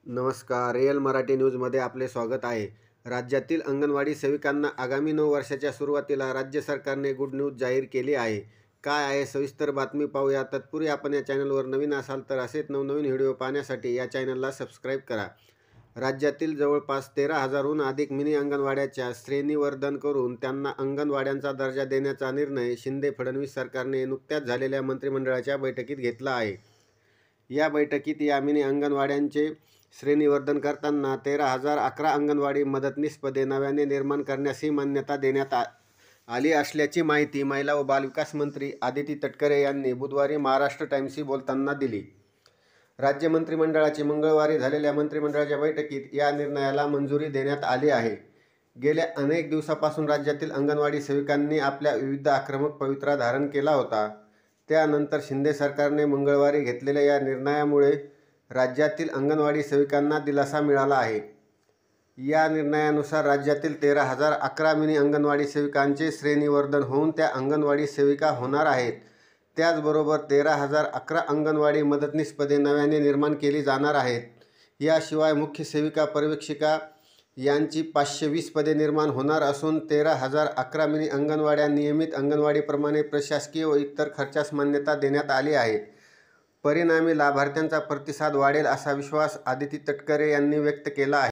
नमस्कार. रिअल मराठी न्यूजमध्ये आपले स्वागत आहे. राज्यातील अंगणवाडी सेविकांना आगामी 9 वर्षाच्या सुरुवातीला राज्य सरकारने गुड न्यूज जाहीर केली आहे. काय आहे सविस्तर बातमी पाहूया. तत्पूर्वी आपण या चॅनलवर नवीन असाल तर असेच नवनवीन व्हिडिओ पाहण्यासाठी या चॅनलला सबस्क्राईब करा. राज्यातील जवळपास 13,000हून अधिक मिनी अंगणवाड्याच्या श्रेणीवर्धन करून त्यांना अंगणवाड्यांचा दर्जा देण्याचा निर्णय शिंदे-फडणवीस सरकारने नुकत्याच झालेल्या मंत्रिमंडळाच्या बैठकीत घेतला आहे. या बैठकीत या मिनी अंगणवाड्यांचे श्रेणीवर्धन करताना 13,011 अंगणवाडी मदतनीस पदे नव्याने निर्माण करण्यासही मान्यता देण्यात आली असल्याची माहिती महिला व बालविकास मंत्री आदिती तटकरे यांनी बुधवारी महाराष्ट्र टाइम्सशी बोलताना दिली. राज्य मंत्रिमंडळाची मंगळवारी झालेल्या मंत्रिमंडळाच्या बैठकीत या निर्णयाला मंजुरी देण्यात आली आहे. गेल्या अनेक दिवसापासून राज्यातील अंगणवाडी सेविकांनी आपल्या विविध आक्रमक पवित्रा धारण केला होता. त्यानंतर शिंदे सरकारने मंगळवारी घेतलेल्या या निर्णयामुळे राज्यातील अंगणवाडी सेविकांना दिलासा मिळाला आहे. या निर्णयानुसार राज्यातील 13,011 मिनी अंगणवाडी सेविकांचे श्रेणीवर्धन होऊन त्या अंगणवाडी सेविका होणार आहेत. त्याचबरोबर 13,011 अंगणवाडी मदतनीस पदे नव्याने निर्माण केली जाणार आहेत. याशिवाय मुख्य सेविका, पर्यवेक्षिका यांची 520 पदे निर्माण होणार असून 13,011 मिनी अंगणवाड्या नियमित अंगणवाडीप्रमाणे प्रशासकीय व इतर खर्चास मान्यता देण्यात आली आहे. परिणामी लाभार्थ्यांचा प्रतिसाद वाढेल असा विश्वास आदिती तटकरे यांनी व्यक्त केला आहे.